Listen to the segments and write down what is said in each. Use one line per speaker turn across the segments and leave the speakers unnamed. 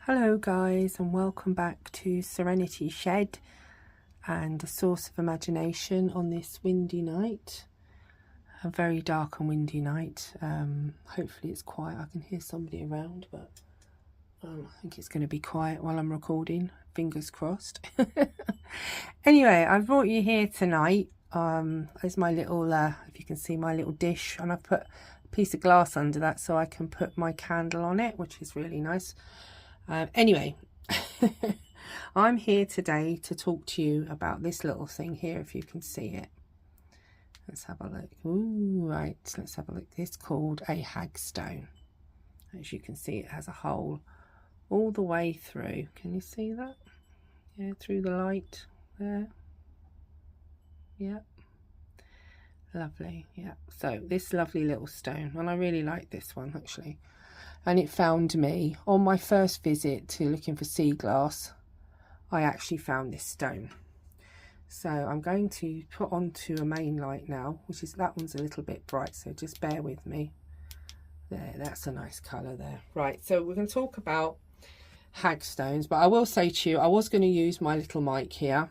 Hello guys, and welcome back to Serenity Shed and a source of imagination on this windy night. A very dark and windy night. Hopefully it's quiet. I can hear somebody around, but I think it's going to be quiet while I'm recording. Fingers crossed. Anyway, I've brought you here tonight. There's my little, if you can see my little dish, and I've put a piece of glass under that so I can put my candle on it, which is really nice. Anyway, I'm here today to talk to you about this little thing here, if you can see it. Let's have a look. Ooh, right, let's have a look. It's called a HaG stone. As you can see, it has a hole all the way through. Can you see that? Yeah, through the light there. Yeah. Lovely, yeah. So this lovely little stone, and I really like this one actually. And it found me on my first visit to looking for sea glass. I actually found this stone. So I'm going to put onto a main light now, which is, that one's a little bit bright, so just bear with me. There, that's a nice colour there. Right, so we're going to talk about HaG stones, but I will say to you, I was going to use my little mic here,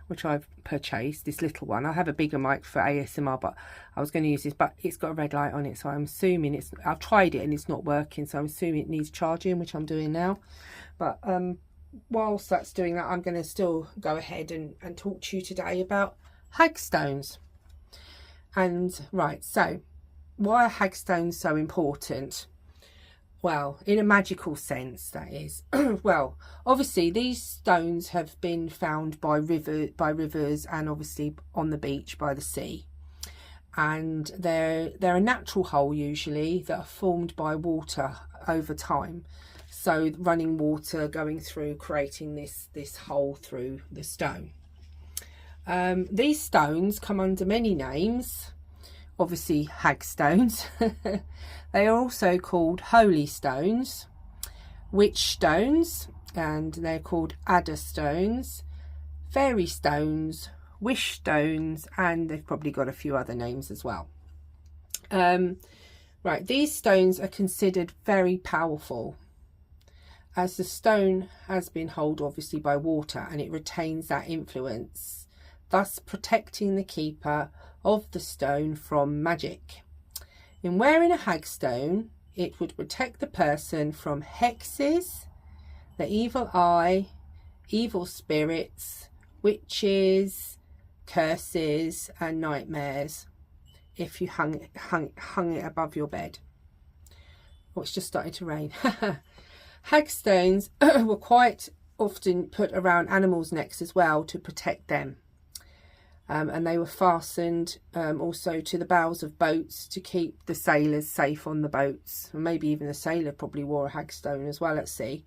which I've purchased, this little one. I have a bigger mic for ASMR, but I was going to use this, but it's got a red light on it, so I'm assuming it's, I've tried it and it's not working, so I'm assuming it needs charging, which I'm doing now. But whilst that's doing that, I'm going to still go ahead and talk to you today about HaG stones. And right, so why are HaG stones so important? Well, in a magical sense, that is. Well, obviously these stones have been found by rivers and obviously on the beach by the sea, and they're a natural hole usually that are formed by water over time. So running water going through, creating this hole through the stone. These stones come under many names. Obviously HaG stones. They are also called holy stones, witch stones, and they're called adder stones, fairy stones, wish stones, and they've probably got a few other names as well. Right, these stones are considered very powerful, as the stone has been held obviously by water and it retains that influence, thus protecting the keeper of the stone from magic. In wearing a HaG stone, it would protect the person from hexes, the evil eye, evil spirits, witches, curses and nightmares if you hung it above your bed. Oh, it's just started to rain. HaG stones were quite often put around animals' necks as well to protect them. And they were fastened also to the bows of boats to keep the sailors safe on the boats. And maybe even the sailor probably wore a HaG stone as well at sea.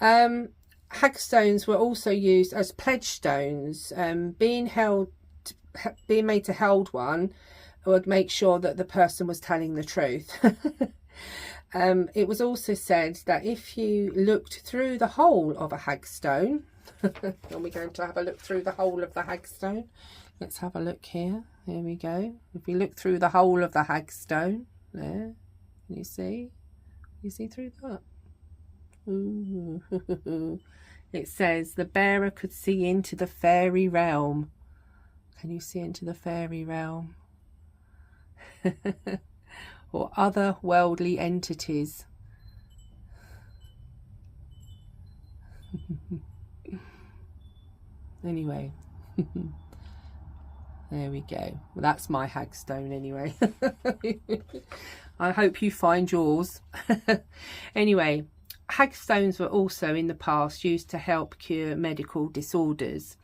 HaG stones were also used as pledge stones. Being made to hold one would make sure that the person was telling the truth. It was also said that if you looked through the hole of a HaG stone, and we're going to have a look through the hole of the HaG stone. Let's have a look here. There we go. If we look through the hole of the HaG stone, there, can you see? You see through that? Ooh. It says the bearer could see into the fairy realm. Can you see into the fairy realm? Or other worldly entities. Anyway, there we go. Well, that's my HaG stone anyway. I hope you find yours. Anyway, HaG stones were also in the past used to help cure medical disorders.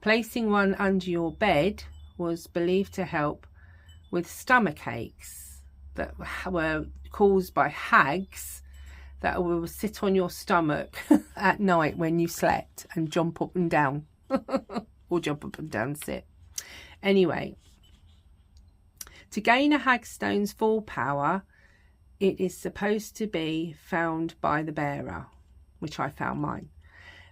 Placing one under your bed was believed to help with stomach aches that were caused by hags that will sit on your stomach at night when you slept and jump up and down. Or jump up and down, sit. Anyway, to gain a HaG stone's full power, it is supposed to be found by the bearer, which I found mine.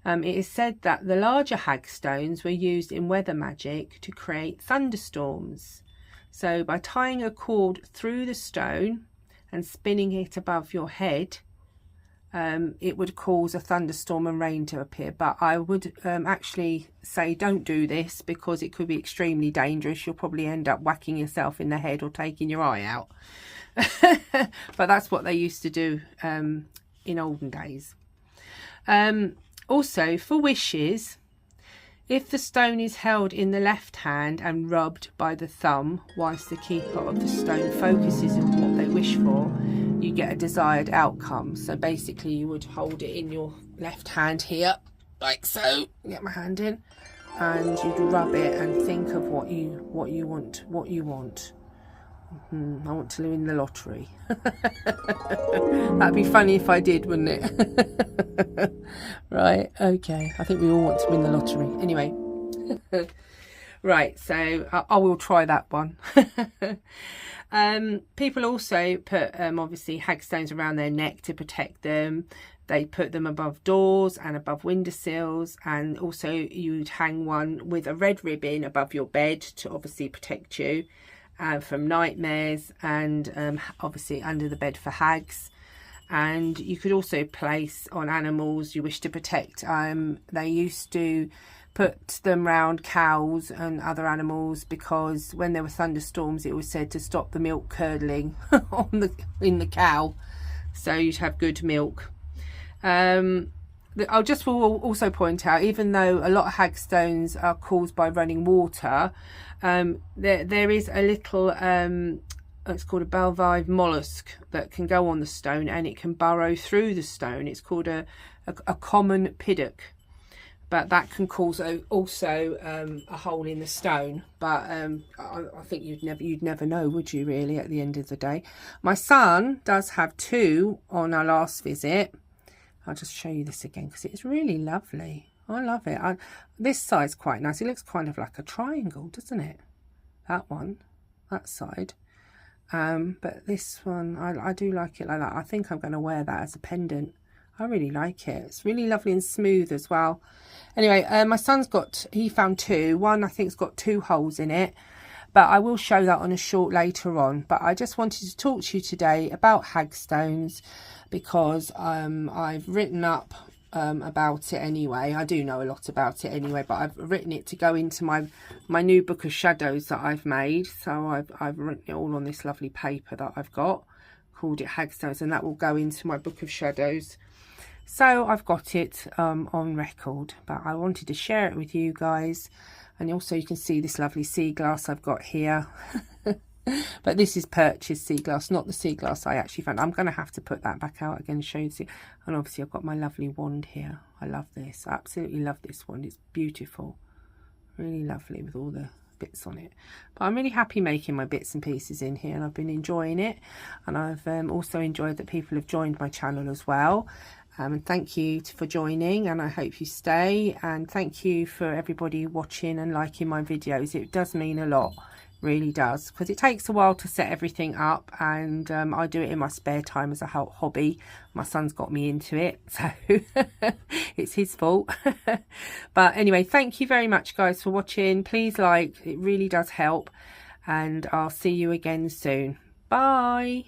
It is said that the larger HaG stones were used in weather magic to create thunderstorms. So by tying a cord through the stone and spinning it above your head, it would cause a thunderstorm and rain to appear. But I would actually say don't do this, because it could be extremely dangerous. You'll probably end up whacking yourself in the head or taking your eye out. But that's what they used to do in olden days. Also, for wishes, if the stone is held in the left hand and rubbed by the thumb whilst the keeper of the stone focuses on what they wish for, you get a desired outcome. So basically you would hold it in your left hand here, like so. Get my hand in, and you'd rub it and think of what you want. I want to win the lottery. That'd be funny if I did, wouldn't it? Right, okay. I think we all want to win the lottery. Anyway. Right, so I will try that one. People also put, obviously, HaG stones around their neck to protect them. They put them above doors and above windowsills, and also you'd hang one with a red ribbon above your bed to obviously protect you from nightmares, and obviously under the bed for hags. And you could also place on animals you wish to protect. They used to put them round cows and other animals, because when there were thunderstorms it was said to stop the milk curdling in the cow, so you'd have good milk. I'll just also point out, even though a lot of HaG stones are caused by running water, there is a little it's called a bivalve mollusk that can go on the stone, and it can burrow through the stone. It's called a common piddock, but that can cause also a hole in the stone. But I think you'd never know, would you, really, at the end of the day? My son does have two on our last visit. I'll just show you this again because it's really lovely. I love it. This side's quite nice. It looks kind of like a triangle, doesn't it? That one, that side. But this one, I do like it like that. I think I'm going to wear that as a pendant. I really like it. It's really lovely and smooth as well. Anyway, my son's he found two. One, I think, has got 2 holes in it. But I will show that on a short later on. But I just wanted to talk to you today about HaG stones, because I've written up about it anyway. I do know a lot about it anyway, but I've written it to go into my new book of shadows that I've made. So I've written it all on this lovely paper that I've got, called it HaG stones, and that will go into my book of shadows. So I've got it on record, but I wanted to share it with you guys. And also you can see this lovely sea glass I've got here. But this is purchased sea glass, not the sea glass I actually found. I'm going to have to put that back out again and show you. And obviously I've got my lovely wand here. I love this. I absolutely love this wand. It's beautiful. Really lovely with all the bits on it. But I'm really happy making my bits and pieces in here, and I've been enjoying it. And I've also enjoyed that people have joined my channel as well. And thank you for joining, and I hope you stay. And thank you for everybody watching and liking my videos. It does mean a lot, really does, because it takes a while to set everything up, and I do it in my spare time as a hobby. My son's got me into it, so it's his fault. But anyway, thank you very much, guys, for watching. Please like, it really does help, and I'll see you again soon. Bye.